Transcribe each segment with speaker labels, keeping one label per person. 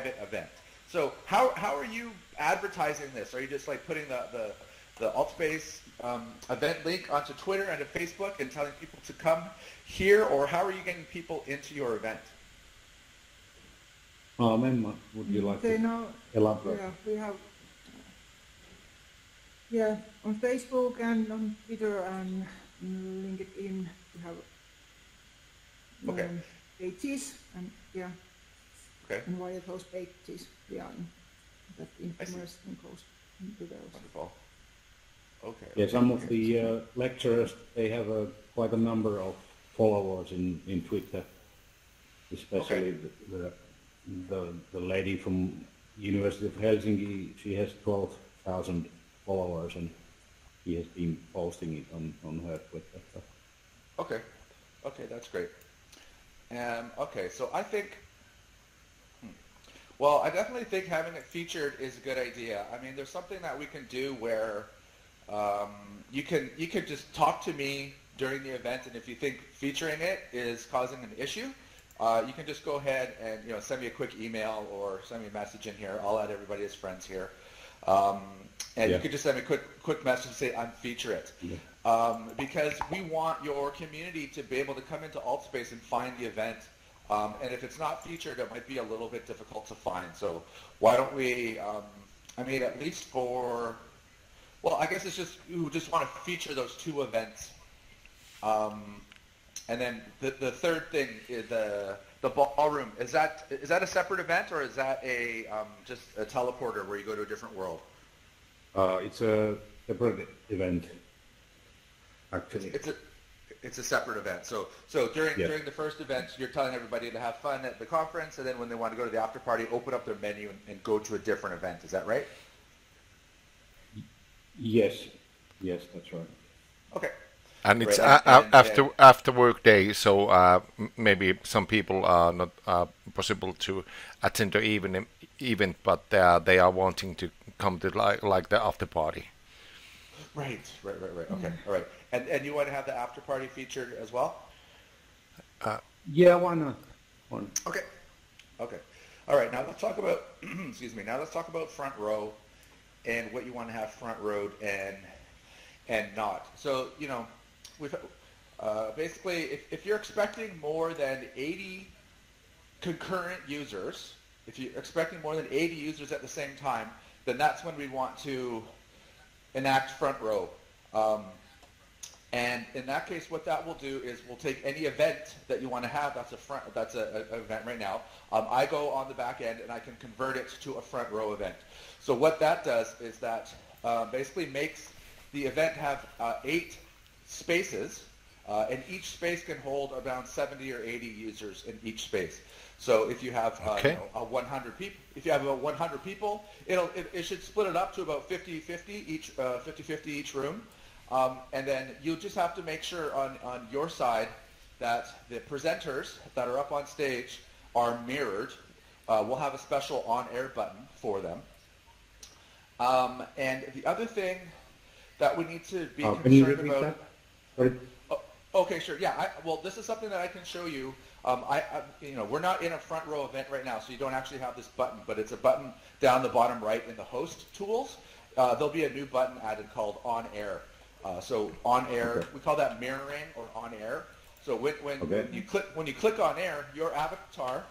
Speaker 1: event. So how are you advertising this? Are you just like putting the Altspace event link onto Twitter and to Facebook and telling people to come here, or how are you getting people into your event?
Speaker 2: Memma, would you like to elaborate?
Speaker 3: Yeah, we have on Facebook and on Twitter and LinkedIn we have pages, and and via those pages we are in that information goes into those.
Speaker 1: Wonderful. Okay.
Speaker 2: Yeah, some of the lecturers, they have quite a number of followers in Twitter, especially the lady from University of Helsinki. She has 12,000 followers, and she has been posting it on her Twitter.
Speaker 1: Okay, that's great. Okay, so I think, well, I definitely think having it featured is a good idea. I mean, there's something that we can do where you can just talk to me during the event, and if you think featuring it is causing an issue, you can just go ahead and send me a quick email or send me a message in here. I'll add everybody as friends here, and you can just send me a quick message and say feature it, because we want your community to be able to come into Altspace and find the event. And if it's not featured, it might be a little bit difficult to find. So why don't we? I mean, at least for. Well, I guess it's just we just want to feature those two events, and then the third thing is the ballroom. Is that a separate event, or is that a just a teleporter where you go to a different world?
Speaker 2: It's a separate event, actually.
Speaker 1: It's a separate event. So during the first event, you're telling everybody to have fun at the conference, and then when they want to go to the after party, open up their menu and go to a different event. Is that right?
Speaker 2: Yes, that's right.
Speaker 1: Okay.
Speaker 4: And it's after work day, so maybe some people are not possible to attend the event, but they are wanting to come to like the after party.
Speaker 1: Right. Okay, all right. And you want to have the after party featured as well?
Speaker 2: Yeah, why not?
Speaker 1: Okay. All right. Now let's talk about excuse me. Now let's talk about front row and what you want to have front row and not. So we've basically if you're expecting more than 80 concurrent users, if you're expecting more than 80 users at the same time, then that's when we want to enact front row. And in that case, what that will do is we'll take any event that you want to have. That's a event right now. I go on the back end and I can convert it to a front row event. So what that does is that basically makes the event have 8 spaces, and each space can hold around 70 or 80 users in each space. So if you have 100 people, about 100 people, it should split it up to about 50-50 each room. And then you just have to make sure on your side that the presenters that are up on stage are mirrored. We'll have a special on-air button for them. And the other thing that we need to be concerned about. Okay, sure. Yeah. Well, this is something that I can show you. We're not in a front row event right now, so you don't actually have this button, but it's a button down the bottom right in the host tools. There'll be a new button added called on air. So on air, we call that mirroring or on air. So when you click on air, your avatar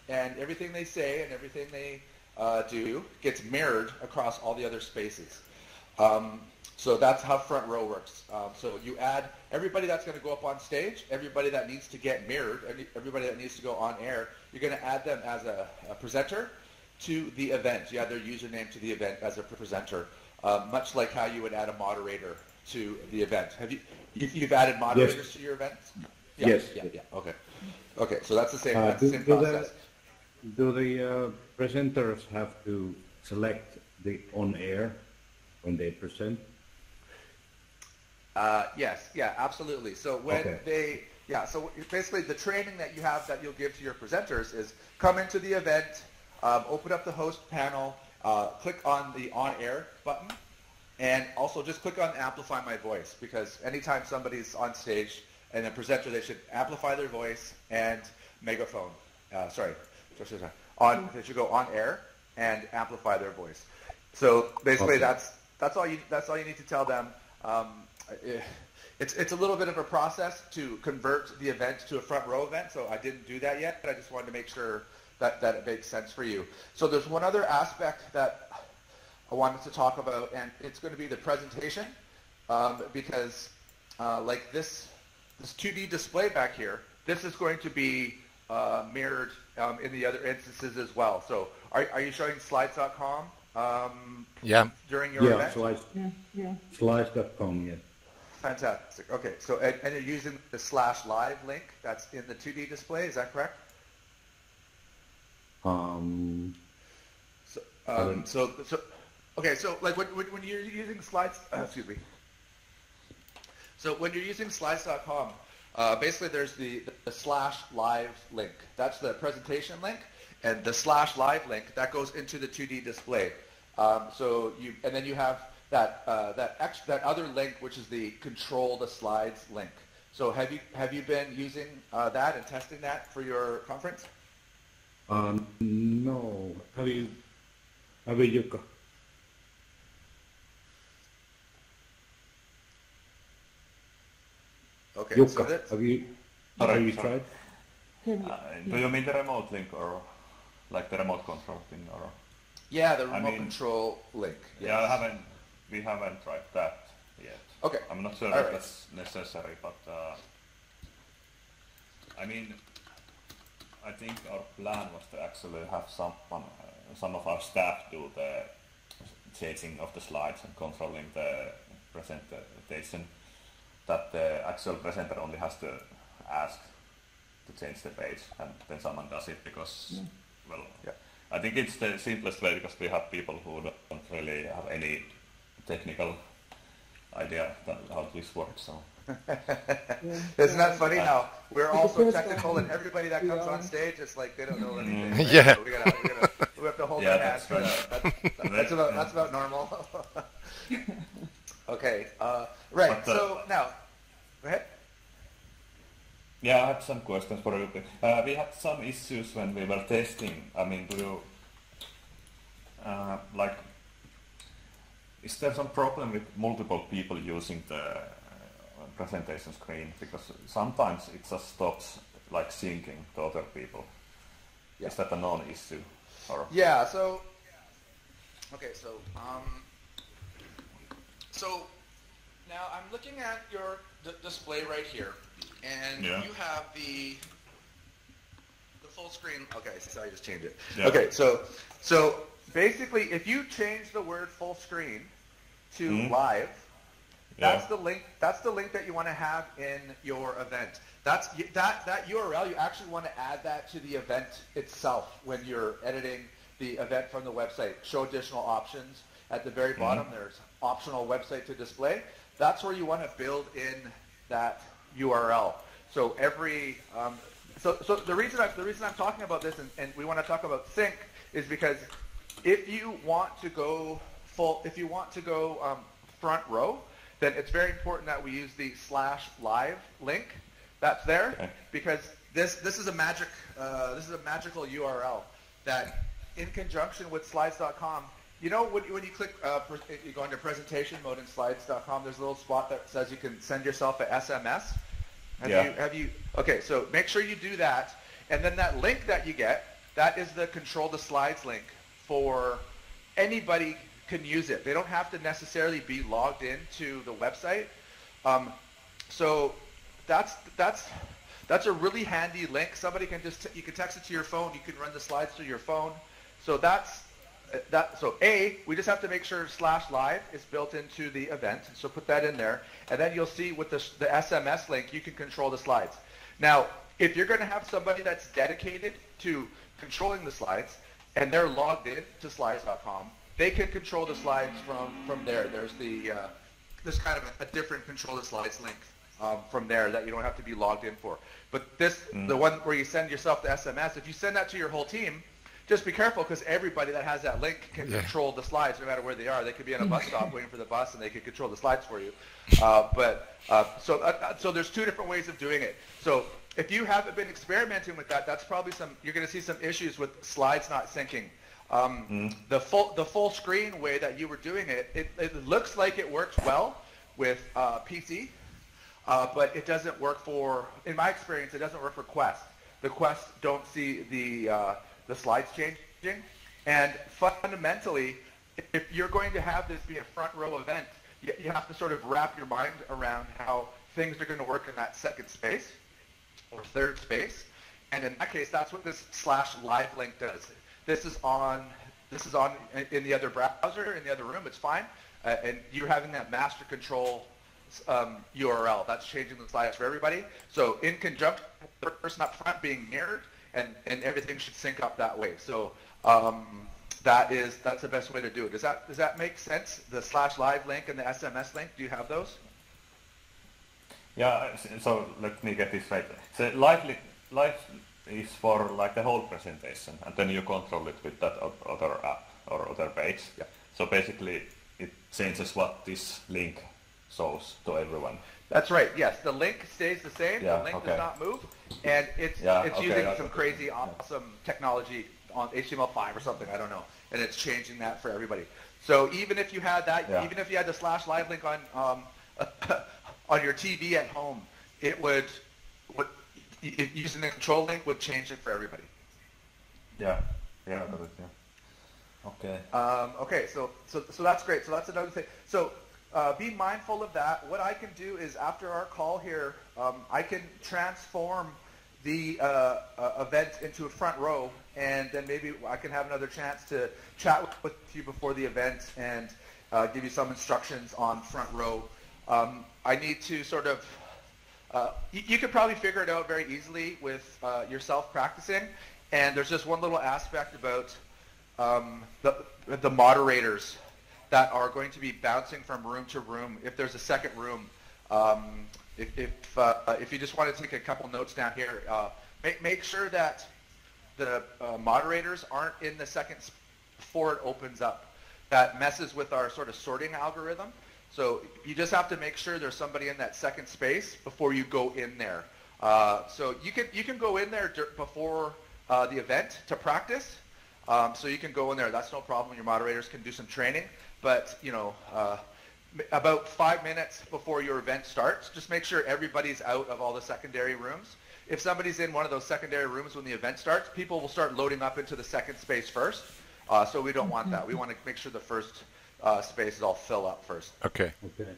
Speaker 1: and everything they say and everything they do gets mirrored across all the other spaces. So that's how front row works. So you add everybody that's going to go up on stage, everybody that needs to get mirrored, everybody that needs to go on air, you're going to add them as a presenter to the event. You add their username to the event as a presenter, much like how you would add a moderator to the event. You've added moderators to your events? Yeah,
Speaker 2: yes.
Speaker 1: Yeah. Okay. So that's the same. That's the same process.
Speaker 2: Do the presenters have to select the on air when they present?
Speaker 1: Yes. Yeah. Absolutely. So when so basically the training that you have that you'll give to your presenters is come into the event, open up the host panel, click on the on air button. And also just click on amplify my voice, because anytime somebody's on stage and a presenter, they should amplify their voice and megaphone. They should go on air and amplify their voice. So basically, that's all you need to tell them. It's a little bit of a process to convert the event to a front row event. So I didn't do that yet, but I just wanted to make sure that it makes sense for you. So there's one other aspect that I wanted to talk about, and it's going to be the presentation, because like this 2D display back here, this is going to be mirrored in the other instances as well. So are you showing slides.com during your event?
Speaker 2: Slides.com, yeah.
Speaker 1: Fantastic. Okay, so and you're using the /live link that's in the 2D display, is that correct? So like when you're using slides, excuse me. So when you're using slides.com, basically there's the /live link. That's the presentation link, and the /live link that goes into the 2D display. And then you have that other link, which is the control the slides link. So have you been using that and testing that for your conference?
Speaker 2: No. Have you, Jukka?
Speaker 1: Okay.
Speaker 2: Jukka, have you tried?
Speaker 5: Do you mean the remote link or like the remote control thing or?
Speaker 1: Yeah, the remote control link. Yes.
Speaker 5: Yeah, we haven't tried that yet.
Speaker 1: Okay.
Speaker 5: I'm not sure if that's necessary, but I mean, I think our plan was to actually have some of our staff do the changing of the slides and controlling the presentation. That the actual presenter only has to ask to change the page, and then someone does it because, I think it's the simplest way because we have people who don't really have any technical idea how this works. So.
Speaker 1: Isn't that funny how we're all so technical and everybody that comes on stage, it's like they don't know anything. Right?
Speaker 4: Yeah.
Speaker 1: So we have to hold their hands. That's about normal. Okay. Right. So now, go ahead.
Speaker 5: Yeah, I had some questions for you. We had some issues when we were testing. I mean, do you is there some problem with multiple people using the presentation screen? Because sometimes it just stops like syncing to other people. Yeah. Is that a non-issue? Or?
Speaker 1: Yeah. So. Okay. So now I'm looking at your display right here, and you have the full screen. Okay, so I just changed it. Yeah. Okay, so basically, if you change the word full screen to live, that's the link. That's the link that you want to have in your event. That's that URL. You actually want to add that to the event itself when you're editing the event from the website. Show additional options. At the very bottom, there's optional website to display. That's where you want to build in that URL. So every so the reason I'm talking about this and we want to talk about sync is because if you want to go front row, then it's very important that we use the /live link that's there because this is a magical URL that in conjunction with slides.com. You know, when you click, you go into presentation mode in slides.com, there's a little spot that says you can send yourself an SMS. Have you? Okay, so make sure you do that. And then that link that you get, that is the control the slides link for anybody can use it. They don't have to necessarily be logged into the website. So that's a really handy link. Somebody can you can text it to your phone. You can run the slides through your phone. So so we just have to make sure /live is built into the event. So put that in there. And then you'll see with the SMS link, you can control the slides. Now, if you're going to have somebody that's dedicated to controlling the slides and they're logged in to slides.com, they can control the slides from there. There's there's kind of a different control the slides link from there that you don't have to be logged in for. But the one where you send yourself the SMS, if you send that to your whole team, just be careful because everybody that has that link can control the slides no matter where they are. They could be on a bus stop waiting for the bus and they could control the slides for you. So there's two different ways of doing it. So if you haven't been experimenting with that, that's probably you're going to see some issues with slides not syncing. The full screen way that you were doing it looks like it works well with PC, but it doesn't work in my experience, it doesn't work for Quest. The Quest don't see the slides changing, and fundamentally, if you're going to have this be a front row event, you have to sort of wrap your mind around how things are going to work in that second space or third space, and in that case, that's what this /live link does. This is on in the other browser, in the other room, it's fine, and you're having that master control URL. That's changing the slides for everybody. So in conjunction with the person up front being mirrored, and everything should sync up that way. So that's the best way to do it. Does that make sense? The /live link and the SMS link, do you have those?
Speaker 5: Yeah, so let me get this right. So live is for like the whole presentation, and then you control it with that other app or other page.
Speaker 1: Yeah.
Speaker 5: So basically, it changes what this link shows to everyone.
Speaker 1: That's right. Yes, the link stays the same.
Speaker 5: Yeah,
Speaker 1: the link
Speaker 5: okay.
Speaker 1: does not move, and it's using some crazy, awesome technology on HTML5 or something. I don't know, and it's changing that for everybody. So even if you had that, even if you had the /live link on on your TV at home, it would using the control link would change it for everybody.
Speaker 5: Yeah, yeah, got it. Yeah. Okay.
Speaker 1: Okay, so that's great. So that's another thing. So be mindful of that. What I can do is after our call here, I can transform the event into a front row, and then maybe I can have another chance to chat with you before the event and give you some instructions on front row. I need to sort of, you could probably figure it out very easily with yourself practicing, and there's just one little aspect about the moderators that are going to be bouncing from room to room. If there's a second room, if you just want to take a couple notes down here, make sure that the moderators aren't in the second before it opens up. That messes with our sort of sorting algorithm. So you just have to make sure there's somebody in that second space before you go in there. So you can go in there before the event to practice. So you can go in there. That's no problem. Your moderators can do some training. But about 5 minutes before your event starts, just make sure everybody's out of all the secondary rooms. If somebody's in one of those secondary rooms when the event starts, people will start loading up into the second space first. So we don't want that. We want to make sure the first spaces all fill up first.
Speaker 4: Okay.
Speaker 2: Okay.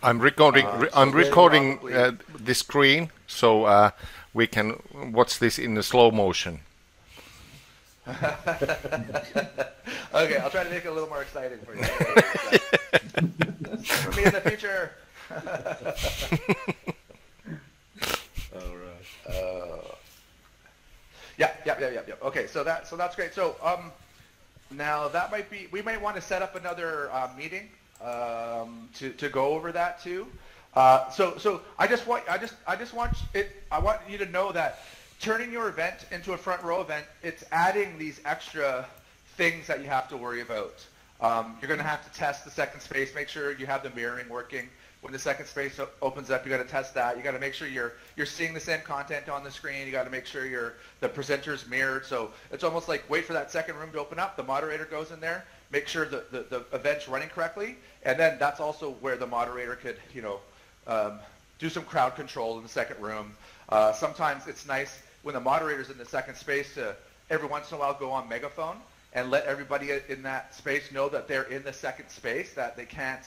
Speaker 4: I'm recording. I'm recording the screen, so we can watch this in the slow motion.
Speaker 1: Okay, I'll try to make it a little more exciting for you. For me in the future.
Speaker 2: All right.
Speaker 1: Yeah. Okay, so that's great. So now that might be, we might want to set up another meeting to go over that too. So I want you to know that turning your event into a front row event, it's adding these extra things that you have to worry about. You're going to have to test the second space, make sure you have the mirroring working. When the second space opens up, you got to test that. You got to make sure you're seeing the same content on the screen. You got to make sure the presenter's mirrored. So it's almost like wait for that second room to open up. The moderator goes in there, make sure the event's running correctly, and then that's also where the moderator could do some crowd control in the second room. Sometimes it's nice when the moderator's in the second space to every once in a while go on megaphone and let everybody in that space know that they're in the second space, that they can't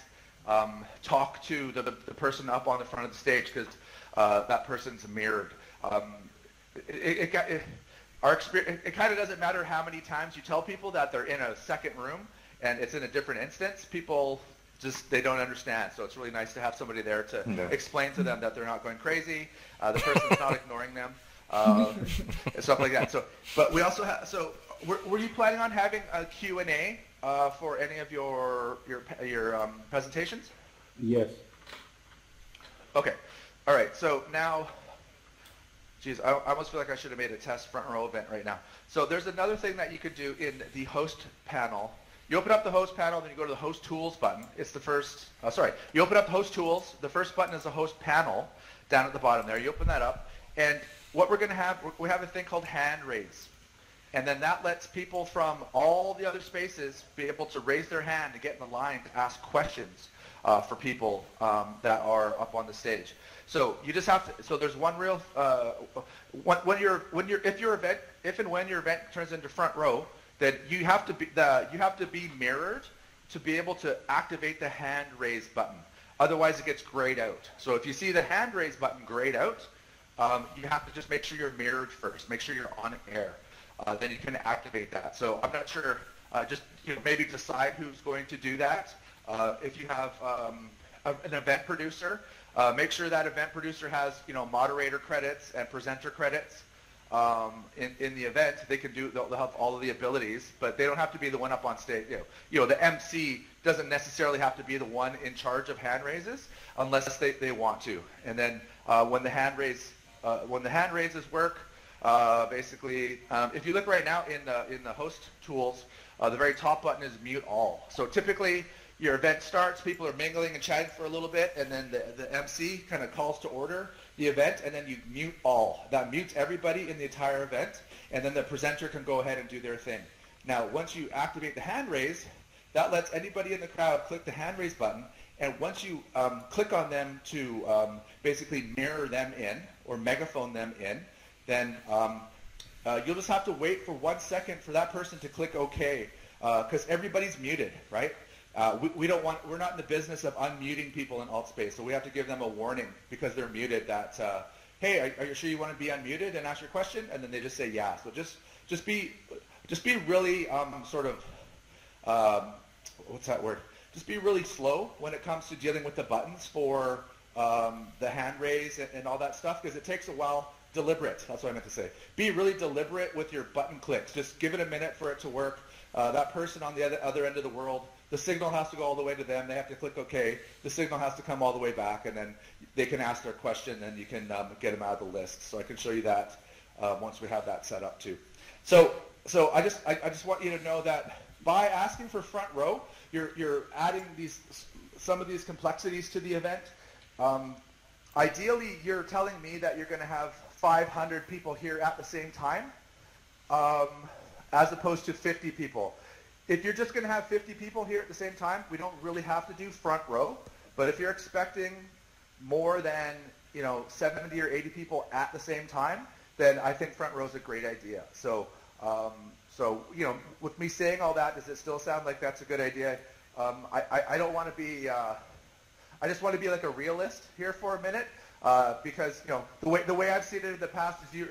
Speaker 1: talk to the person up on the front of the stage because that person's mirrored. It kind of doesn't matter how many times you tell people that they're in a second room and it's in a different instance. People they don't understand. So it's really nice to have somebody there to explain to them that they're not going crazy. The person's not ignoring them. And stuff like that. So, but we also have. So, were you planning on having a Q&A for any of your presentations?
Speaker 2: Yes.
Speaker 1: Okay. All right. So now, geez, I almost feel like I should have made a test front row event right now. So there's another thing that you could do in the host panel. You open up the host panel, then you go to the host tools button. It's the first. You open up the host tools. The first button is the host panel. down at the bottom there. You open that up, and what we're going to have, we have a thing called hand raise. And then that lets people from all the other spaces be able to raise their hand and get in the line to ask questions for people that are up on the stage. So you just have to. So there's one real. If and when your event turns into front row, then you have to be mirrored to be able to activate the hand raise button. Otherwise, it gets grayed out. So if you see the hand raise button grayed out, you have to just make sure you're mirrored first. Make sure you're on air. Then you can activate that. So I'm not sure. Just maybe decide who's going to do that. If you have an event producer, make sure that event producer has moderator credits and presenter credits in the event. They'll have all of the abilities, but they don't have to be the one up on stage. The MC doesn't necessarily have to be the one in charge of hand raises unless they want to. And then when the hand raises work. Basically, if you look right now in the host tools, the very top button is mute all. So typically, your event starts, people are mingling and chatting for a little bit, and then the MC kind of calls to order the event, and then you mute all. That mutes everybody in the entire event, and then the presenter can go ahead and do their thing. Now, once you activate the hand raise, that lets anybody in the crowd click the hand raise button, and once you click on them to basically mirror them in or megaphone them in, then you'll just have to wait for 1 second for that person to click OK, because everybody's muted, right? We're not in the business of unmuting people in Altspace, so we have to give them a warning because they're muted that, hey, are you sure you want to be unmuted and ask your question? And then they just say yeah. So just be really sort of what's that word? Just be really slow when it comes to dealing with the buttons for the hand raise and all that stuff, because it takes a while. Deliberate, that's what I meant to say. Be really deliberate with your button clicks. Just give it a minute for it to work. That person on the other end of the world, the signal has to go all the way to them. They have to click OK. The signal has to come all the way back, and then they can ask their question, and you can get them out of the list. So I can show you that once we have that set up too. So I just want you to know that by asking for front row, you're adding some of these complexities to the event. Ideally, you're telling me that you're going to have 500 people here at the same time, as opposed to 50 people. If you're just going to have 50 people here at the same time, we don't really have to do front row. But if you're expecting more than 70 or 80 people at the same time, then I think front row is a great idea. So with me saying all that, does it still sound like that's a good idea? I don't want to be. I just want to be like a realist here for a minute. Because the way I've seen it in the past is your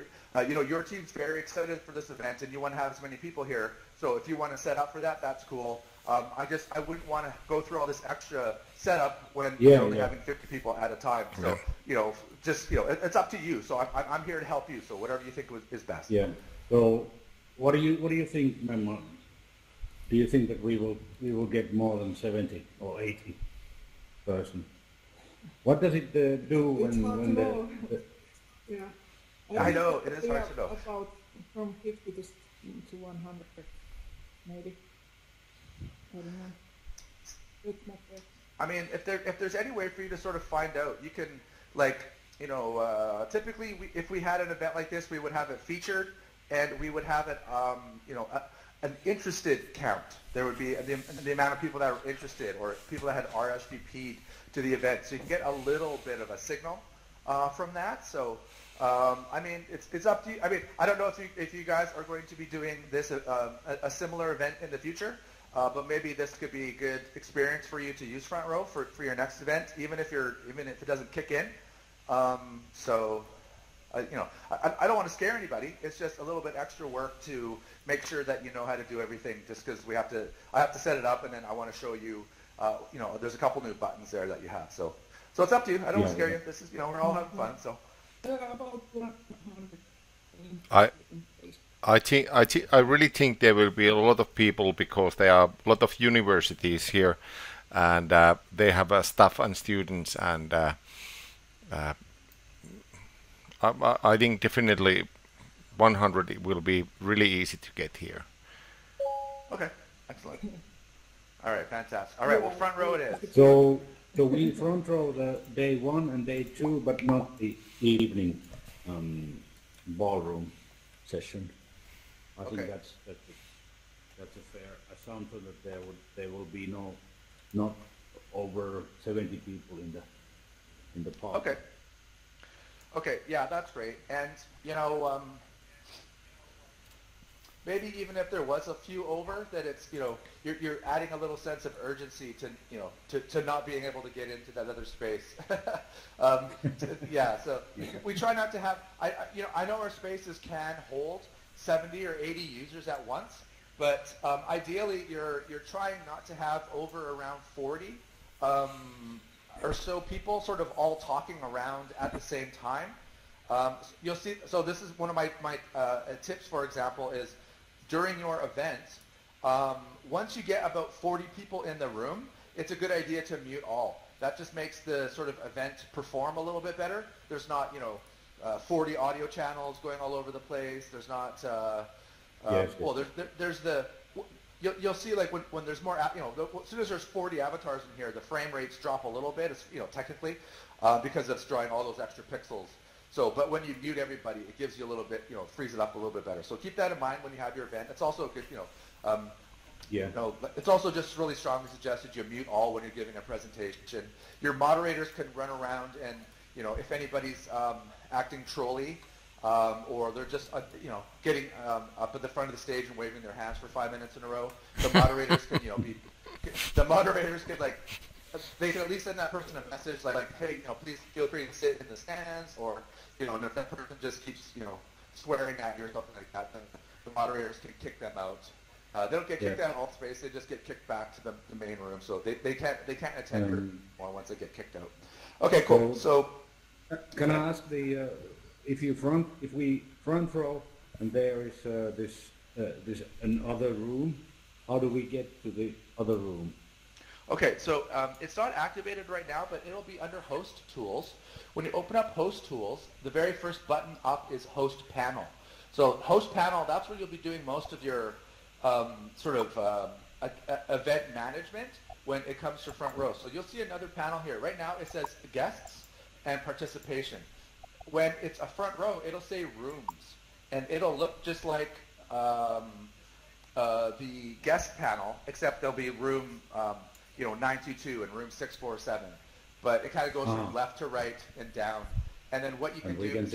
Speaker 1: team's very excited for this event and you want to have as many people here. So if you want to set up for that, that's cool. I wouldn't want to go through all this extra setup when you're only having 50 people at a time. So it's up to you. So I'm here to help you. So whatever you think is best.
Speaker 2: Yeah. So what do you think, Memma? Do you think that we will get more than 70 or 80 person? What does it do when
Speaker 3: yeah.
Speaker 1: I know, it is hard to know.
Speaker 3: About from 50 to 100, maybe. I don't know. It's not bad.
Speaker 1: I mean, if there's any way for you to sort of find out, you can, typically if we had an event like this, we would have it featured, and we would have it, an interested count. There would be the amount of people that were interested, or people that had RSVP'd to the event. So you can get a little bit of a signal from that. So, I mean, it's up to you. I mean, I don't know if you guys are going to be doing this a similar event in the future, but maybe this could be a good experience for you to use front row for your next event, even if it doesn't kick in. I don't want to scare anybody. It's just a little bit extra work to make sure that you know how to do everything, just because I have to set it up, and then I want to show you, there's a couple new buttons there that you have. So it's up to you. I don't want to scare you. This is, we're all having fun. So.
Speaker 4: I really think there will be a lot of people, because there are a lot of universities here, and they have staff and students, and I think definitely 100 will be really easy to get here.
Speaker 1: Okay, excellent. All right, fantastic. All right, well, front row it is.
Speaker 2: So So we front row the day 1 and day 2, but not the evening ballroom session. I think that's a fair assumption that there will be not over 70 people in the park.
Speaker 1: Okay. Okay, yeah, that's great. And, you know, maybe even if there was a few over, that it's, you know, you're adding a little sense of urgency to, you know, to not being able to get into that other space. Yeah, so we try not to have, you know, I know our spaces can hold 70 or 80 users at once, but ideally you're trying not to have over around 40 or so people sort of all talking around at the same time. You'll see, so this is one of my tips, for example, is during your event, once you get about 40 people in the room, it's a good idea to mute all. That just makes the sort of event perform a little bit better. There's not, you know, 40 audio channels going all over the place. There's not, well, there's the, you'll see like when there's more, you know, as soon as there's 40 avatars in here, the frame rates drop a little bit, it's, you know, technically, because it's drawing all those extra pixels. So, but when you mute everybody, it gives you a little bit, you know, frees it up a little bit better. So keep that in mind when you have your event. It's also a good, you know, you know, it's also just really strongly suggested you mute all when you're giving a presentation. Your moderators can run around and, you know, if anybody's acting trolly, or they're just, you know, getting up at the front of the stage and waving their hands for 5 minutes in a row, the moderators can, you know, the moderators can, like, they can at least send that person a message like, hey, you know, please feel free to sit in the stands, or, you know, and if that person just keeps, you know, swearing at you or something like that, then the moderators can kick them out. They don't get kicked out of Altspace, they just get kicked back to the main room, so they can't attend anymore once they get kicked out. Okay, cool. So
Speaker 2: can I ask if we front row and there is this another room, how do we get to the other room?
Speaker 1: Okay, so it's not activated right now, but it'll be under Host Tools. When you open up Host Tools, the very first button up is Host Panel. So Host Panel, that's where you'll be doing most of your sort of event management when it comes to front row. So you'll see another panel here. Right now it says Guests and Participation. When it's a front row, it'll say Rooms, and it'll look just like the guest panel, except there'll be room, you know, 922 and room 647. But it kind of goes from left to right and down. And then what you can do is,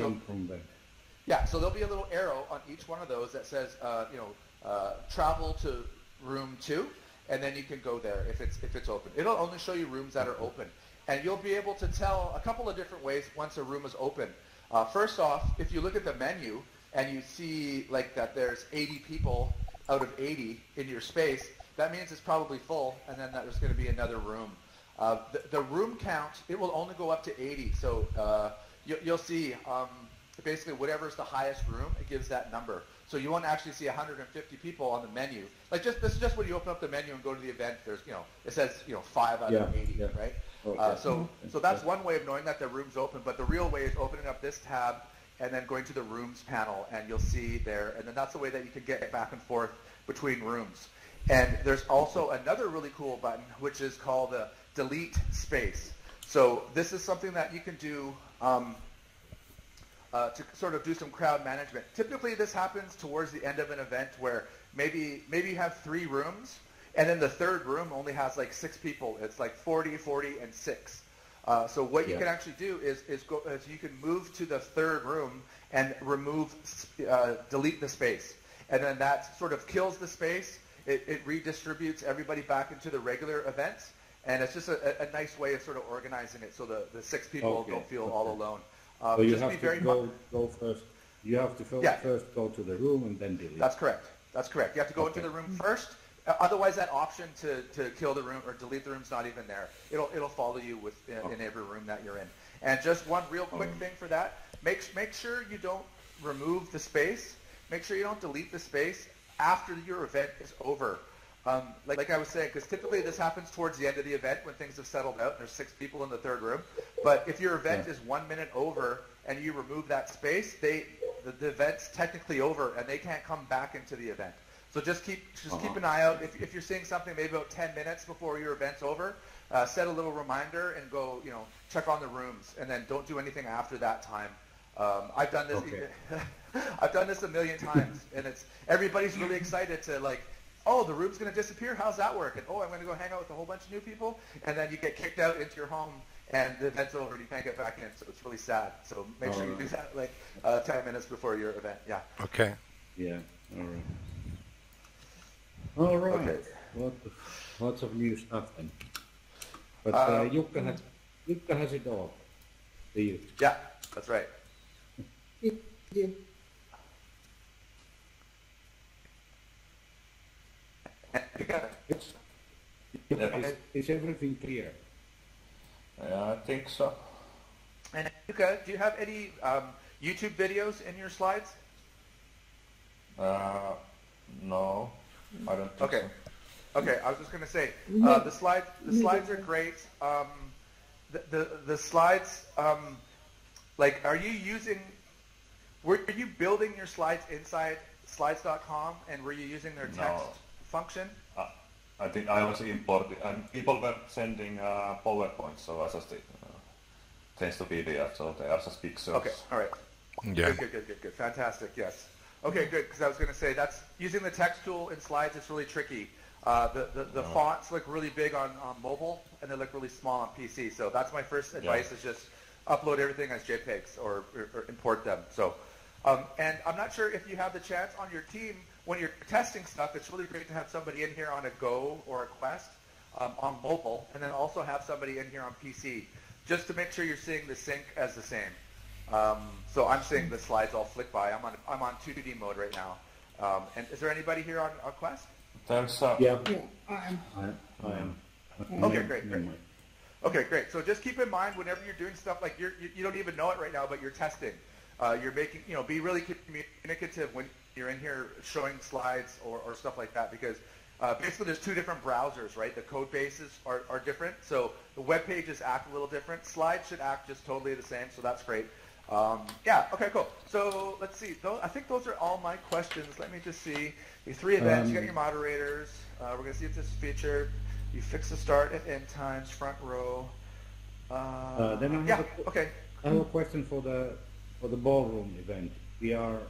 Speaker 1: yeah, so there'll be a little arrow on each one of those that says, you know, travel to room 2, and then you can go there if it's open. It'll only show you rooms that are open. And you'll be able to tell a couple of different ways once a room is open. First off, if you look at the menu and you see like that there's 80 people out of 80 in your space, that means it's probably full, and then there's going to be another room. The room count, it will only go up to 80. So you'll see basically whatever's the highest room, it gives that number. So you won't actually see 150 people on the menu. Like this is just when you open up the menu and go to the event. There's, you know, it says, you know, 5 out of 80, right? Okay. So that's one way of knowing that the room's open. But the real way is opening up this tab and then going to the Rooms panel, and you'll see there. And then that's the way that you can get back and forth between rooms. And there's also another really cool button, which is called the Delete Space. So this is something that you can do to sort of do some crowd management. Typically, this happens towards the end of an event where maybe you have 3 rooms, and then the third room only has like 6 people. It's like 40, 40, and 6. So what you can actually do is you can move to the third room and delete the space. And then that sort of kills the space. It redistributes everybody back into the regular events. And it's just a nice way of sort of organizing it so the 6 people don't feel all alone.
Speaker 2: So you have to go first. You have to first go to the room and then delete.
Speaker 1: That's correct. That's correct. You have to go into the room first. Otherwise, that option to kill the room or delete the room is not even there. It'll follow you in every room that you're in. And just one real quick thing for that: make sure you don't remove the space. Make sure you don't delete the space after your event is over. Like I was saying, because typically this happens towards the end of the event when things have settled out and there's 6 people in the third room. But if your event is 1 minute over and you remove that space, the event's technically over and they can't come back into the event. So just keep an eye out. If you're seeing something maybe about 10 minutes before your event's over, set a little reminder and go, check on the rooms, and then don't do anything after that time. I've done this.
Speaker 2: Okay.
Speaker 1: I've done this a million times, and everybody's really excited to like, oh, the room's going to disappear. How's that work? And I'm going to go hang out with a whole bunch of new people, and then you get kicked out into your home, and the event's over, and you can't get back in. So it's really sad. So make sure you do that like 10 minutes before your event. Yeah.
Speaker 4: Okay.
Speaker 2: Yeah. All right.
Speaker 1: Okay.
Speaker 2: Lots of new stuff then. But Jukka has it all. Do you?
Speaker 1: Yeah, that's right.
Speaker 3: Yeah.
Speaker 2: Is everything clear?
Speaker 5: I think so.
Speaker 1: And Jukka, do you have any YouTube videos in your slides?
Speaker 5: No, I don't think
Speaker 1: Okay.
Speaker 5: so.
Speaker 1: Okay, I was just going to say the slides are great. The slides, like, were you building your slides inside slides.com, and were you using their text function?
Speaker 5: I think I was importing, and people were sending PowerPoint, so I just changed to PDF, so they are just pixels.
Speaker 1: Okay, all right.
Speaker 4: Yeah.
Speaker 1: Good. Fantastic, yes. Okay, good, because I was going to say, that's using the text tool in slides, it's really tricky. The fonts look really big on mobile, and they look really small on PC, so that's my first advice, is just upload everything as JPEGs or import them. So, and I'm not sure if you have the chance on your team, when you're testing stuff, it's really great to have somebody in here on a Go or a Quest on mobile, and then also have somebody in here on PC, just to make sure you're seeing the sync as the same. So I'm seeing the slides all flick by. I'm on 2D mode right now. And is there anybody here on Quest?
Speaker 5: There's
Speaker 2: Yeah.
Speaker 3: I am.
Speaker 1: Okay, great. Okay, great. So just keep in mind whenever you're doing stuff like you don't even know it right now, but you're testing. You're making, be really communicative when you're in here showing slides or stuff like that, because basically there's two different browsers, right? The code bases are different, so the web pages act a little different. Slides should act just totally the same, so that's great. Yeah, okay, cool. So let's see. I think those are all my questions. Let me just see. Your 3 events, you got your moderators. We're going to see if this is featured. You fix the start and end times, front row.
Speaker 2: Then
Speaker 1: okay.
Speaker 2: I have a question for the ballroom event. We are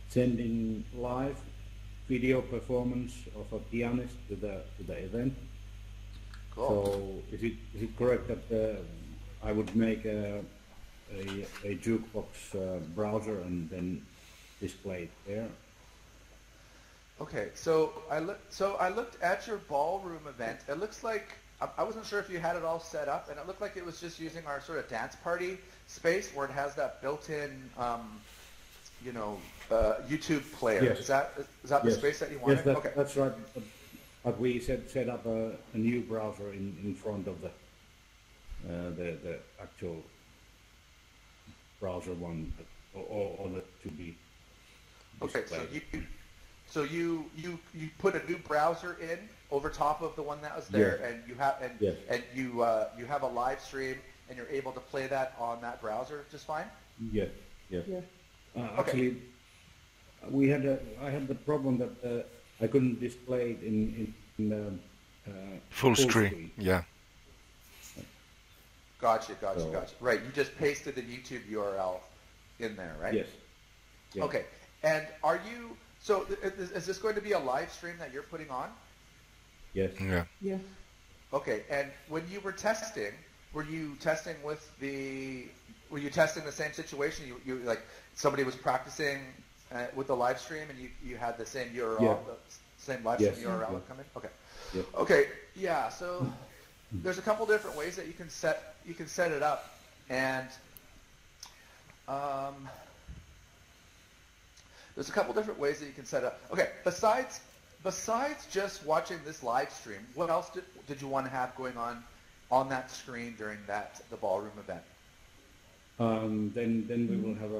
Speaker 2: sending live video performance of a pianist to the event.
Speaker 1: Cool.
Speaker 2: So is it correct that I would make a jukebox browser and then display it there?
Speaker 1: Okay, so I looked at your ballroom event. It looks like I wasn't sure if you had it all set up, and it looked like it was just using our sort of dance party space where it has that built-in, YouTube player.
Speaker 2: Yes.
Speaker 1: Is that the space that you wanted?
Speaker 2: Yes,
Speaker 1: okay.
Speaker 2: That's right. But we set up a new browser in front of the actual browser one, or the to be displayed.
Speaker 1: Okay, so you put a new browser in over top of the one that was there,
Speaker 2: Yes.
Speaker 1: and you have a live stream, and you're able to play that on that browser just fine.
Speaker 2: Yes.
Speaker 3: Yeah.
Speaker 2: Actually, I had the problem that I couldn't display it in
Speaker 4: Full screen. Yeah.
Speaker 1: Gotcha. Right, you just pasted the YouTube URL in there, right?
Speaker 2: Yes. Yeah.
Speaker 1: Okay, and so is this going to be a live stream that you're putting on?
Speaker 2: Yes.
Speaker 4: Yeah.
Speaker 3: Yeah.
Speaker 1: Okay, and when you were testing, were you testing the same situation? You like somebody was practicing with the live stream, and you had the same URL,
Speaker 2: Yeah.
Speaker 1: the same live stream
Speaker 2: Yes.
Speaker 1: URL
Speaker 2: Yeah.
Speaker 1: come in? Okay.
Speaker 2: Yeah.
Speaker 1: Okay, yeah, so there's a couple different ways that you can set it up, and there's a couple different ways that you can set it up. Okay, besides just watching this live stream, what else did you want to have going on that screen during the ballroom event?
Speaker 2: Then we will have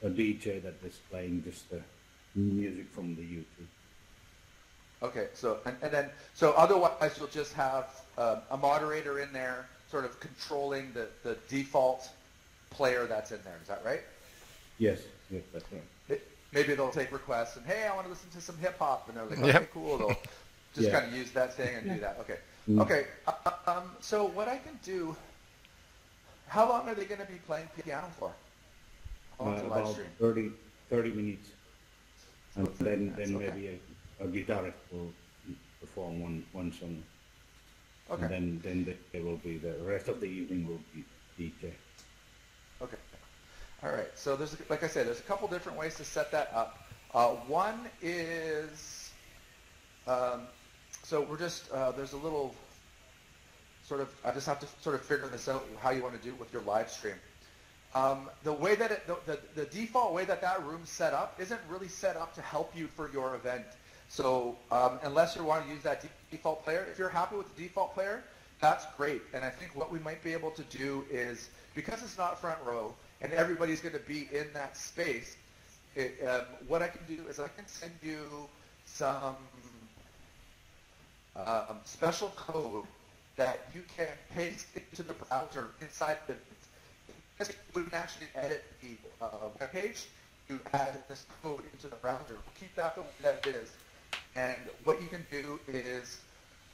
Speaker 2: a DJ that is playing just the music from the YouTube.
Speaker 1: Okay, so so otherwise you'll just have a moderator in there, sort of controlling the default player that's in there. Is that right?
Speaker 2: Yes, that's right.
Speaker 1: maybe they'll take requests and, hey, I want to listen to some hip hop, and they're like, okay, cool. They'll just kind of use that thing and do that. Okay. Okay. So what I can do, how long are they going to be playing piano for?
Speaker 2: About 30 minutes. And then maybe a guitarist will perform one song. Okay. And then there will be the rest of the evening will be DJ.
Speaker 1: Okay. All right. So there's, like I said, there's a couple different ways to set that up. One is, so we're just, there's a little sort of, I just have to sort of figure this out, how you want to do it with your live stream. The way that the default way that room's set up isn't really set up to help you for your event. So unless you want to use that default player, if you're happy with the default player, that's great. And I think what we might be able to do is, because it's not front row and everybody's going to be in that space, what I can do is I can send you some special code that you can paste into the browser inside the. We can actually edit the web page to add this code into the browser. We'll keep that the way that it is. And what you can do is,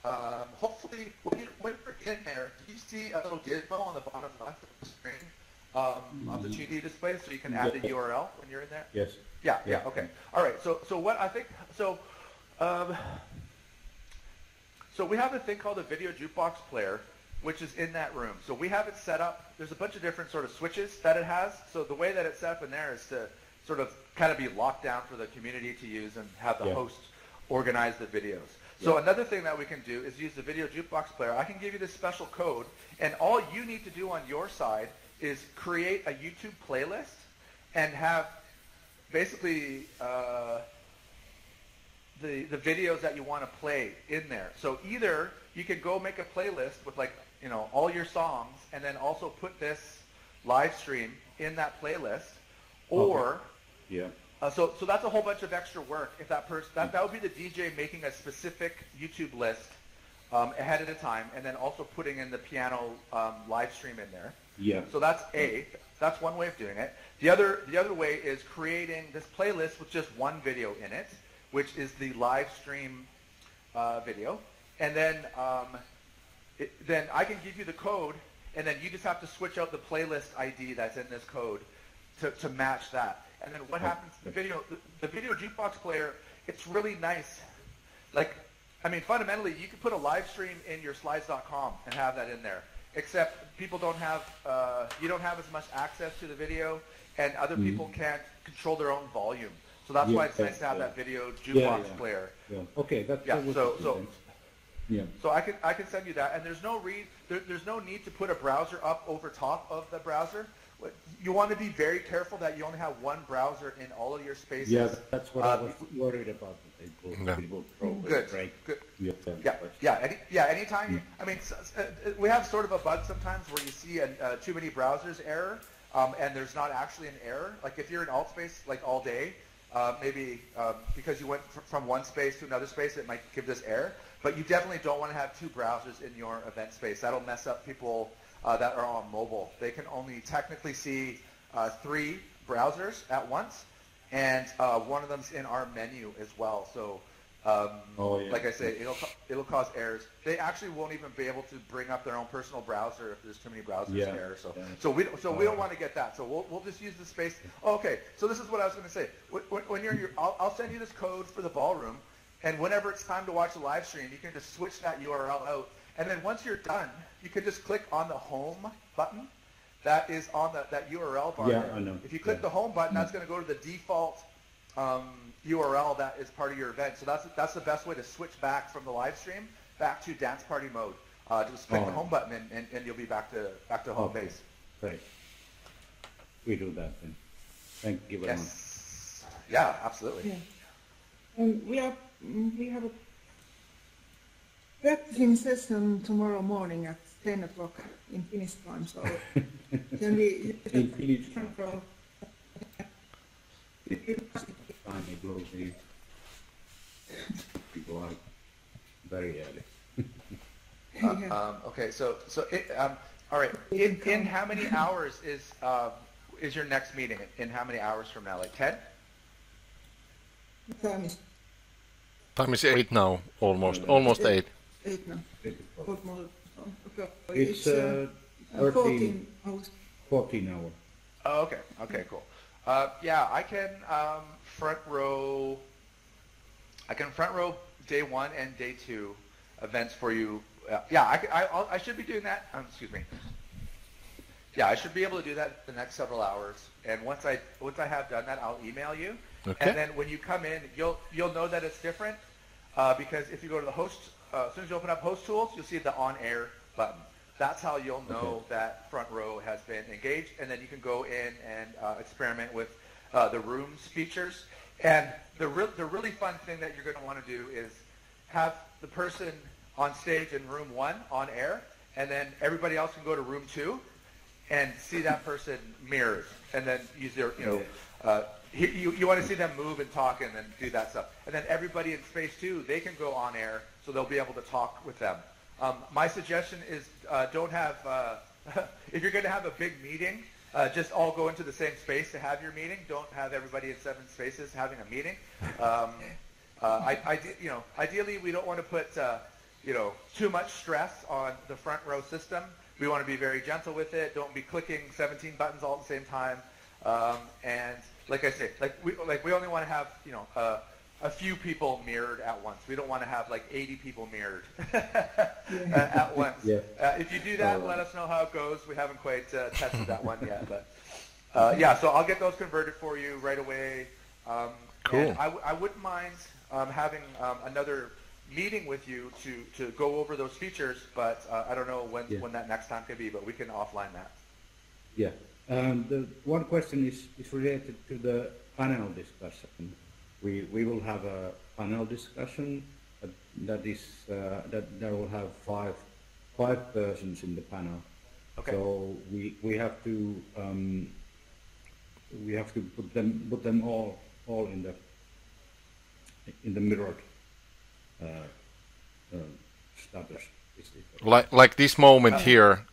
Speaker 1: hopefully, when you're in there, do you see a little gizmo on the bottom left of the screen on the 2D display, so you can add the URL when you're in there?
Speaker 2: Yes.
Speaker 1: Yeah. Okay. All right. So what I think, so we have a thing called a video jukebox player, which is in that room. So we have it set up. There's a bunch of different sort of switches that it has. So the way that it's set up in there is to sort of kind of be locked down for the community to use and have the host organize the videos. So another thing that we can do is use the video jukebox player. I can give you this special code, and all you need to do on your side is create a YouTube playlist and have basically the videos that you want to play in there. So either you can go make a playlist with all your songs and then also put this live stream in that playlist, or so that's a whole bunch of extra work. If that person that would be the DJ making a specific YouTube list ahead of the time, and then also putting in the piano live stream in there. Yeah. So that's one way of doing it. The other way is creating this playlist with just one video in it, which is the live stream video, and then then I can give you the code, and then you just have to switch out the playlist ID that's in this code to match that. And then what happens? The video jukebox player, it's really nice. Fundamentally, you could put a live stream in your slides.com and have that in there. Except people don't have, you don't have as much access to the video, and other people can't control their own volume. So that's why it's nice to have that video jukebox player.
Speaker 2: Yeah. Okay.
Speaker 1: So I can send you that, and there's no need to put a browser up over top of the browser. You want to be very careful that you only have one browser in all of your spaces.
Speaker 2: Yeah, that's what I was worried about. People
Speaker 1: Good. Anytime. We have sort of a bug sometimes where you see a too many browsers error, and there's not actually an error. Like if you're in Altspace all day, maybe because you went from one space to another space, it might give this error. But you definitely don't want to have two browsers in your event space. That'll mess up people that are on mobile. They can only technically see 3 browsers at once, and one of them's in our menu as well. So, like I say, it'll cause errors. They actually won't even be able to bring up their own personal browser if there's too many browsers there. So we don't want to get that. So we'll just use the space. Okay. So this is what I was going to say. When you're in I'll send you this code for the ballroom, and whenever it's time to watch the live stream, you can just switch that URL out. And then once you're done, you can just click on the home button that is on that URL bar.
Speaker 2: Yeah, I know.
Speaker 1: If you click the home button, that's going to go to the default URL that is part of your event. So that's the best way to switch back from the live stream back to dance party mode. Just click the home button and you'll be back to home base.
Speaker 2: Great. We do that then. Thank you very much.
Speaker 1: Yeah, absolutely.
Speaker 3: Yeah. And we have a practicing session tomorrow morning at 10 o'clock in Finnish time, so can we
Speaker 2: in Finnish time it will be people are very early.
Speaker 1: Okay, so all right. In how many hours is your next meeting? In how many hours from now? Like 10?
Speaker 3: The time is
Speaker 4: Time is 8 now, almost 8.
Speaker 3: 8 now. Almost. Okay.
Speaker 2: It's
Speaker 3: 14 hours.
Speaker 2: 14 hours.
Speaker 1: Oh, okay. Okay, cool. Yeah, I can front row day 1 and day 2 events for you. Yeah, I should be doing that. Excuse me. Yeah, I should be able to do that the next several hours. And once I have done that, I'll email you.
Speaker 4: Okay.
Speaker 1: And then when you come in, you'll know that it's different because if you go to the host, as soon as you open up host tools, you'll see the on air button. That's how you'll know that front row has been engaged, and then you can go in and experiment with the rooms features. And the really fun thing that you're going to want to do is have the person on stage in room 1 on air, and then everybody else can go to room 2 and see that person mirrored, and then use their you want to see them move and talk and then do that stuff. And then everybody in space 2, they can go on air, so they'll be able to talk with them. My suggestion is don't have, if you're going to have a big meeting, just all go into the same space to have your meeting. Don't have everybody in 7 spaces having a meeting. Ideally, we don't want to put, too much stress on the front row system. We want to be very gentle with it. Don't be clicking 17 buttons all at the same time. And like I say, we only want to have, a few people mirrored at once. We don't want to have like 80 people mirrored at once. Yeah. If you do that, let us know how it goes. We haven't quite tested that one yet, but so I'll get those converted for you right away.
Speaker 4: Cool.
Speaker 1: And I wouldn't mind having another meeting with you to go over those features, but I don't know when that next time could be, but we can offline that.
Speaker 2: Yeah. The one question is related to the panel discussion. We will have a panel discussion that there will have five persons in the panel. Okay. So we have to put them all in the mirrored status.
Speaker 4: Like this moment here.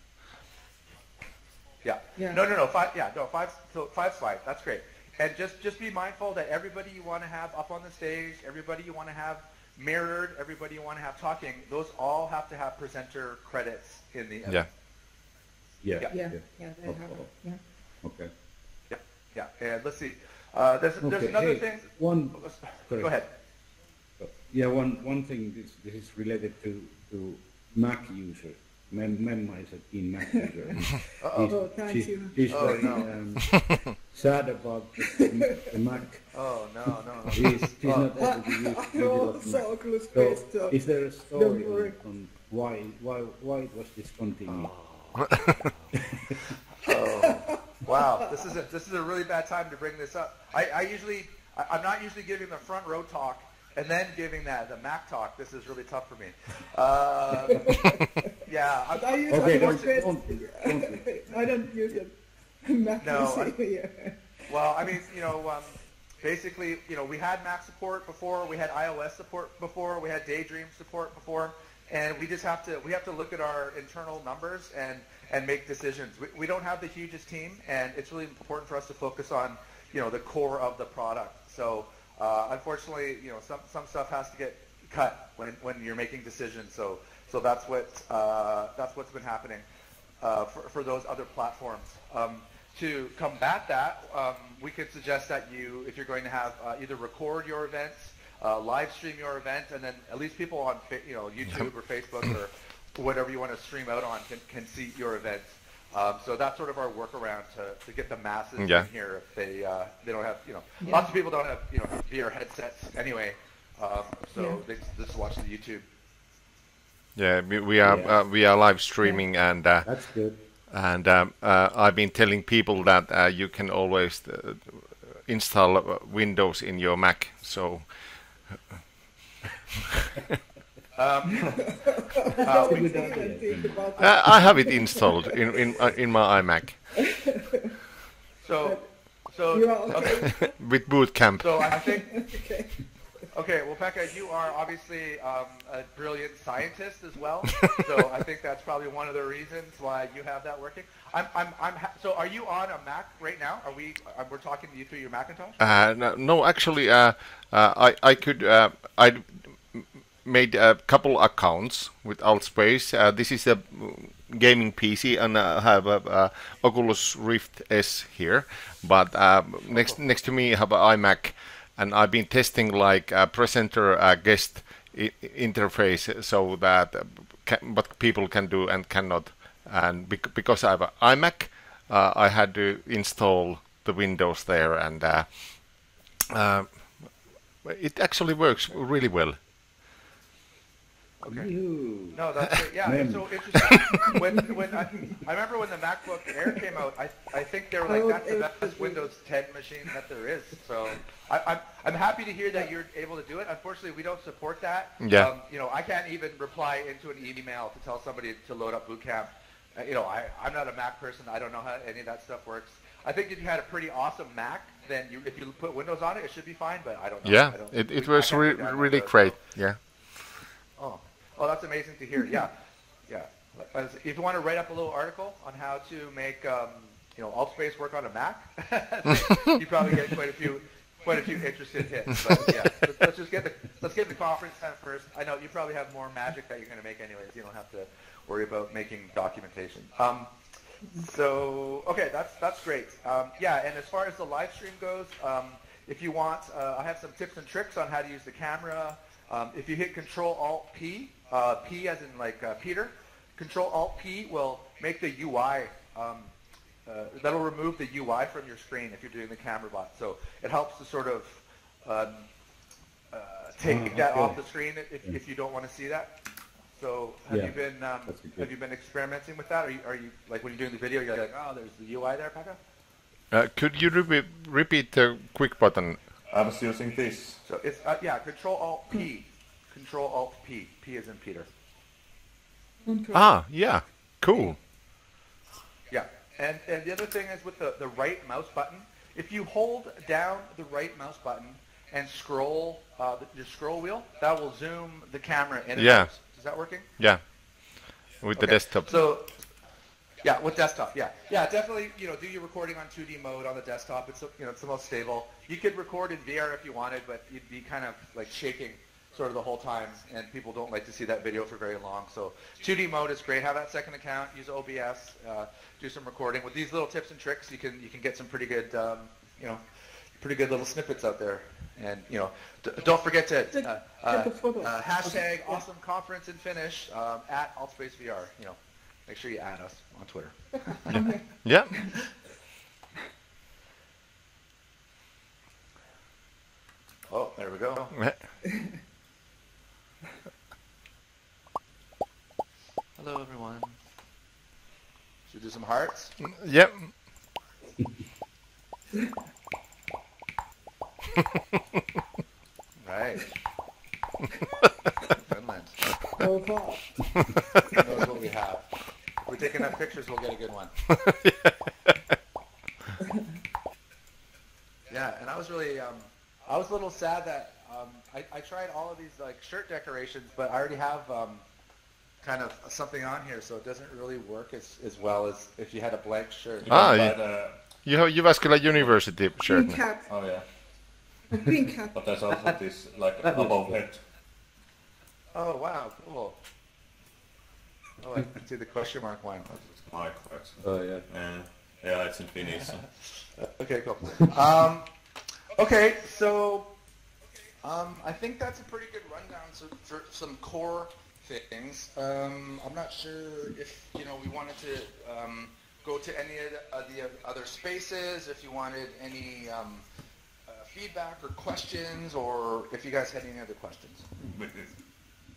Speaker 1: Yeah. No. 5. Yeah. No. 5. So 5 slides. That's great. And just be mindful that everybody you want to have up on the stage, everybody you want to have mirrored, everybody you want to have talking, those all have to have presenter credits in the event.
Speaker 3: Yeah. They have it. Yeah.
Speaker 2: Okay.
Speaker 1: Yeah. And let's see. There's another thing. Go ahead.
Speaker 2: Yeah. One thing. This is related to Mac users. Memma is a keen Mac user. She's very sad about the Mac.
Speaker 1: Oh no.
Speaker 2: She's not able to use digital Mac. So is there a story on why it was discontinued?
Speaker 1: Oh, wow. This is a really bad time to bring this up. I'm not usually giving the front row talk and then giving the Mac talk. This is really tough for me. Yeah.
Speaker 3: I don't use it. Mac
Speaker 1: Well, I mean, basically, we had Mac support before, we had iOS support before, we had Daydream support before, and we just have to look at our internal numbers and make decisions. We don't have the hugest team, and it's really important for us to focus on, the core of the product. So, unfortunately, some stuff has to get cut when you're making decisions. So that's what's been happening for those other platforms. To combat that, we could suggest that if you're going to have either record your events, live stream your event, and then at least people on YouTube or Facebook or whatever you want to stream out on can see your events. So that's sort of our workaround to get the masses in here if they don't have lots of people don't have VR headsets anyway, so they just watch the YouTube.
Speaker 4: Yeah, we are live streaming and
Speaker 2: that's good.
Speaker 4: And I've been telling people that you can always install Windows in your Mac. So I have it installed in my iMac.
Speaker 1: So
Speaker 3: okay.
Speaker 4: With Boot Camp.
Speaker 1: So I think Okay, well, Pekka, you are obviously a brilliant scientist as well, so I think that's probably one of the reasons why you have that working. So are you on a Mac right now? We're talking to you through your Macintosh?
Speaker 4: No, actually, I made a couple accounts with Altspace. This is a gaming PC, and I have a Oculus Rift S here. But next to me, I have an iMac, and I've been testing like a presenter guest interface so that what people can do and cannot. And because I have an iMac, I had to install the Windows there, and it actually works really well.
Speaker 1: Okay. No, that's great. Yeah, it's so interesting. When I remember when the MacBook Air came out, I think they were like, that's the best Windows 10 machine that there is. So I'm happy to hear that you're able to do it. Unfortunately, we don't support that.
Speaker 4: Yeah.
Speaker 1: I can't even reply into an email to tell somebody to load up Boot Camp. I'm not a Mac person. I don't know how any of that stuff works. I think if you had a pretty awesome Mac, then if you put Windows on it, it should be fine. But I don't know.
Speaker 4: Yeah, it was really great. Yeah.
Speaker 1: Oh, that's amazing to hear. Yeah. If you want to write up a little article on how to make Altspace work on a Mac, you probably get quite a few interested hits. But yeah, let's get the conference done first. I know you probably have more magic that you're going to make anyways. You don't have to worry about making documentation. So okay, that's great. Yeah, and as far as the live stream goes, if you want, I have some tips and tricks on how to use the camera. If you hit Control-Alt-P, P as in like Peter, Control-Alt-P will make the UI, that'll remove the UI from your screen if you're doing the camera bot. So it helps to sort of take that off the screen if you don't want to see that. So have you been experimenting with that? Are you like when you're doing the video, you're like, oh, there's the UI there, Pekka?
Speaker 4: Could you repeat the quick button?
Speaker 5: I was using this.
Speaker 1: So it's Control-Alt-P. Control-Alt-P. P as in Peter.
Speaker 4: Ah, yeah. Cool.
Speaker 1: Yeah. And the other thing is with the right mouse button, if you hold down the right mouse button and scroll the scroll wheel, that will zoom the camera in and out. Is that working?
Speaker 4: Yeah. With the desktop.
Speaker 1: So yeah, with desktop, yeah, definitely. Do your recording on 2D mode on the desktop. It's it's the most stable. You could record in VR if you wanted, but you'd be kind of like shaking sort of the whole time, and people don't like to see that video for very long. So 2D mode is great. Have that second account. Use OBS. Do some recording with these little tips and tricks. You can get some pretty good pretty good little snippets out there. And don't forget to hashtag awesome conference in Finnish at Altspace VR. Make sure you add us on Twitter.
Speaker 4: Yeah.
Speaker 1: Oh, there we go. Hello, everyone. Should we do some hearts?
Speaker 4: Yep.
Speaker 1: Right. Finland.
Speaker 3: So far.
Speaker 1: Who knows what we have? If we take enough pictures, we'll get a good one. Yeah, and I was really, I was a little sad that I tried all of these like shirt decorations, but I already have kind of something on here, so it doesn't really work as well as if you had a blank shirt.
Speaker 4: You have Jyväskylä University shirt.
Speaker 3: Green cap.
Speaker 5: Oh yeah.
Speaker 3: A green cap.
Speaker 5: But there's also this like above head.
Speaker 1: Oh wow, cool. Oh, I can see the question mark one.
Speaker 5: It's my question.
Speaker 2: Oh yeah.
Speaker 5: Yeah, it's in Finnish. So.
Speaker 1: Okay, cool. Okay, so I think that's a pretty good rundown for some core things. I'm not sure if we wanted to go to any of the other spaces, if you wanted any feedback or questions, or if you guys had any other questions.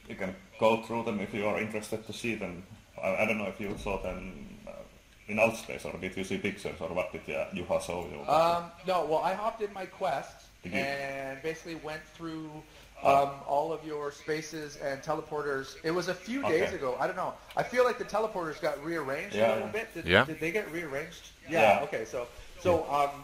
Speaker 5: You can go through them if you are interested to see them. I don't know if you saw them in Altspace, or did you see pictures, or what did Juha show you?
Speaker 1: No, well, I hopped in my Quest and basically went through all of your spaces and teleporters. It was a few days ago. I don't know. I feel like the teleporters got rearranged a little bit. Did they get rearranged? Yeah. Okay. So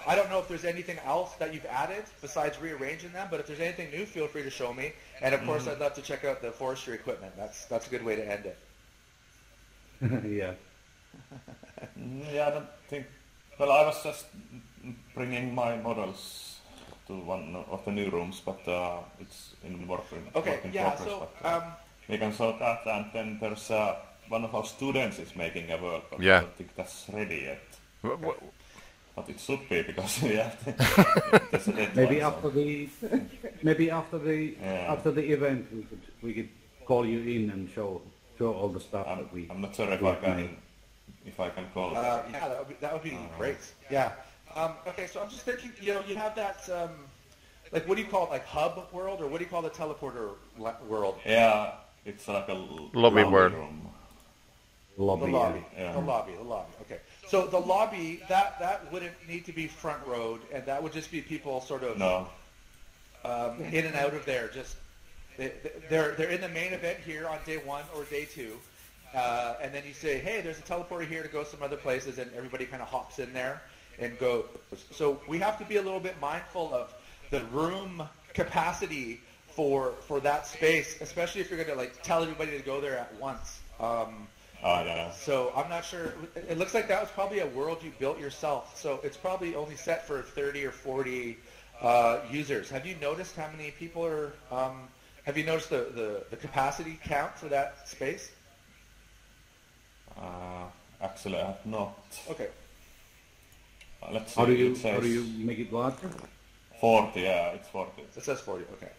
Speaker 1: I don't know if there's anything else that you've added besides rearranging them, but if there's anything new, feel free to show me. And of course, I'd love to check out the forestry equipment. That's a good way to end it.
Speaker 2: Yeah.
Speaker 5: Yeah, I don't think. Well, I was just bringing my models to one of the new rooms, but it's in work in progress. So we can show that, and then there's one of our students is making a work, but I don't think that's ready yet. But it should be, because there's a deadline.
Speaker 2: Maybe after the event we could call you in and show all the stuff that we.
Speaker 5: I'm not sure if I can call.
Speaker 1: Yeah, that would be great. Yeah. Okay, so I'm just thinking, you have that, like, what do you call it, like hub world, or what do you call the teleporter world?
Speaker 5: Yeah, it's like a
Speaker 4: lobby world.
Speaker 5: Room.
Speaker 1: The lobby. Okay. So the lobby, that wouldn't need to be front road, and that would just be people sort of in and out of there. Just they're in the main event here on day 1 or day 2. And then you say, hey, there's a teleporter here to go some other places, and everybody kind of hops in there and goes. So we have to be a little bit mindful of the room capacity for that space, especially if you're going to like tell everybody to go there at once. So I'm not sure. It looks like that was probably a world you built yourself. So it's probably only set for 30 or 40 users. Have you noticed how many people are? Have you noticed the capacity count for that space?
Speaker 5: Actually, I have not.
Speaker 1: Okay.
Speaker 5: Let's see.
Speaker 2: How do you make it larger?
Speaker 5: 40, yeah, it's 40.
Speaker 1: It says 40, okay.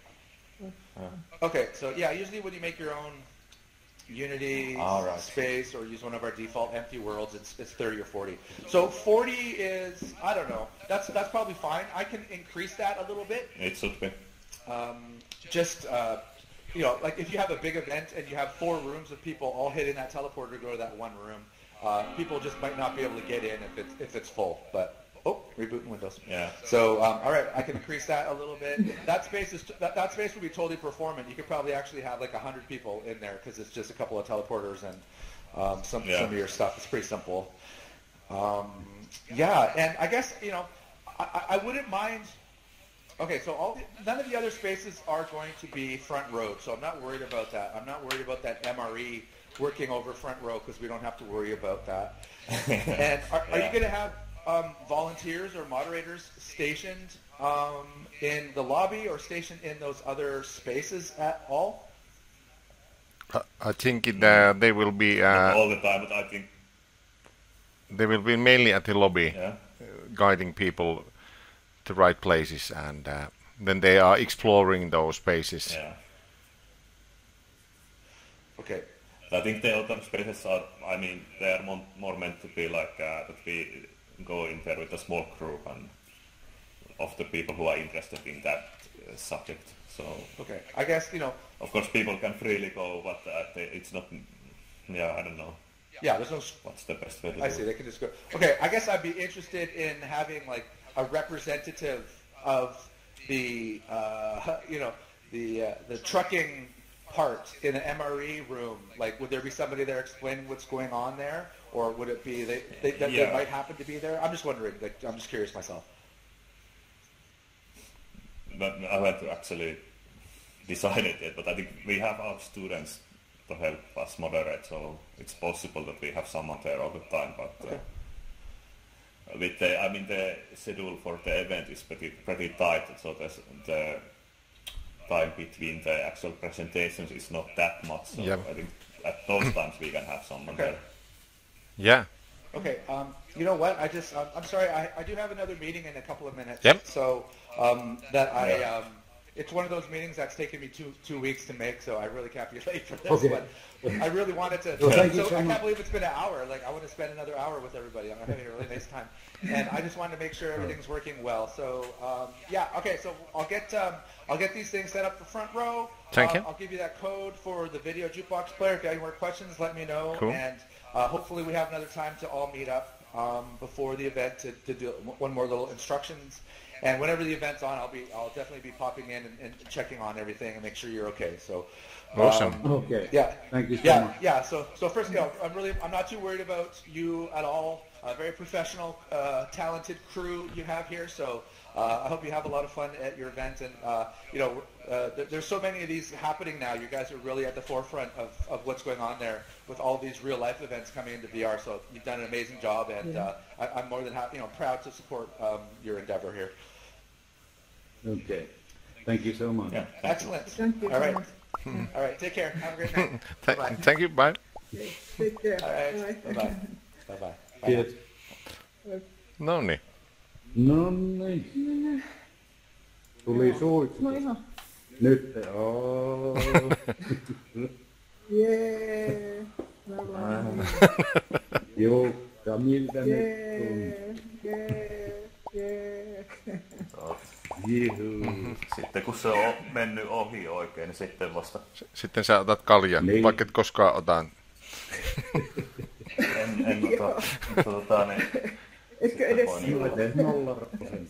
Speaker 1: Okay, so yeah, usually when you make your own Unity space or use one of our default empty worlds, it's 30 or 40. So 40 is, I don't know, that's probably fine. I can increase that a little bit.
Speaker 5: It should be.
Speaker 1: Like if you have a big event and you have 4 rooms of people all hitting that teleporter to go to that one room, people just might not be able to get in if it's full. But rebooting Windows.
Speaker 5: Yeah.
Speaker 1: So all right, I can increase that a little bit. That space would be totally performant. You could probably actually have like 100 people in there because it's just a couple of teleporters and some of your stuff. It's pretty simple. And I guess I wouldn't mind. Okay, so none of the other spaces are going to be front row, so I'm not worried about that. I'm not worried about that MRE working over front row because we don't have to worry about that. And are you going to have volunteers or moderators stationed in the lobby or stationed in those other spaces at all?
Speaker 4: I think they will be...
Speaker 5: Not all the time, but I think...
Speaker 4: They will be mainly at the lobby, guiding people to right places, and then they are exploring those spaces.
Speaker 5: Yeah.
Speaker 1: Okay.
Speaker 5: So I think the other spaces are, they are more meant to be like that we go in there with a small group and of the people who are interested in that subject. So
Speaker 1: okay, I guess
Speaker 5: of course, people can freely go, but it's not. Yeah, I don't know.
Speaker 1: Yeah, there's no.
Speaker 5: What's the best way to do
Speaker 1: I see. They can just go. Okay, I guess I'd be interested in having like a representative of the the trucking part in an MRE room. Like, would there be somebody there explaining what's going on there, or would it be they might happen to be there? I'm just wondering. Like, I'm just curious myself.
Speaker 5: But I haven't actually decided yet. But I think we have our students to help us moderate, so it's possible that we have someone there all the time. But
Speaker 1: okay.
Speaker 5: With the schedule for the event is pretty tight, so the time between the actual presentations is not that much. So I think at those times we can have someone there.
Speaker 4: Yeah.
Speaker 1: Okay. You know what? I'm sorry. I do have another meeting in a couple of minutes.
Speaker 4: Yep.
Speaker 1: So it's one of those meetings that's taken me two weeks to make, so I really can't be late for this.
Speaker 2: Okay.
Speaker 1: But I really wanted to.
Speaker 2: Well, thank you
Speaker 1: so
Speaker 2: so
Speaker 1: I
Speaker 2: much.
Speaker 1: can't believe it's been an hour. Like I want to spend another hour with everybody. I'm having a really nice time, and I just wanted to make sure everything's working well. So yeah, okay. So I'll get these things set up for Front Row.
Speaker 4: Thank you.
Speaker 1: I'll give you that code for the video jukebox player. If you have any more questions, let me know.
Speaker 4: Cool.
Speaker 1: And hopefully we have another time to all meet up before the event to do one more little instructions. And whenever the event's on, I'll definitely be popping in and checking on everything and make sure you're okay. So
Speaker 4: awesome.
Speaker 2: Okay.
Speaker 1: Yeah.
Speaker 2: Thank you so much.
Speaker 1: Yeah. So first, I'm not too worried about you at all. A very professional, talented crew you have here. So I hope you have a lot of fun at your event. And there's so many of these happening now. You guys are really at the forefront of what's going on there with all these real life events coming into VR. So you've done an amazing job, and I'm more than happy, proud to support your endeavor here.
Speaker 2: Okay. Thank you so much.
Speaker 5: Yeah,
Speaker 1: Excellent.
Speaker 3: Thank you
Speaker 1: All
Speaker 3: so
Speaker 1: right.
Speaker 3: much.
Speaker 1: All right. Take care. Have a great night. Bye-bye.
Speaker 4: Thank you, bye.
Speaker 3: Okay, take care.
Speaker 1: All right.
Speaker 3: Bye.
Speaker 1: Bye-bye. Bye-bye. Bye.
Speaker 2: Kiitos.
Speaker 4: No niin.
Speaker 2: No niin. Tuli suitsu.
Speaker 3: No ihan.
Speaker 2: Nyt.
Speaker 3: Jee.
Speaker 2: Jukka, miltä nyt Juhu.
Speaker 5: Sitten kun se on mennyt ohi oikein, niin sitten vasta...
Speaker 4: Sitten sä otat kaljaa,
Speaker 2: Niin.
Speaker 4: vaikka et koskaan otan.
Speaker 5: En ota, niin...
Speaker 3: Etkö edes
Speaker 5: Voi
Speaker 3: silloin?
Speaker 2: Juudet 0%.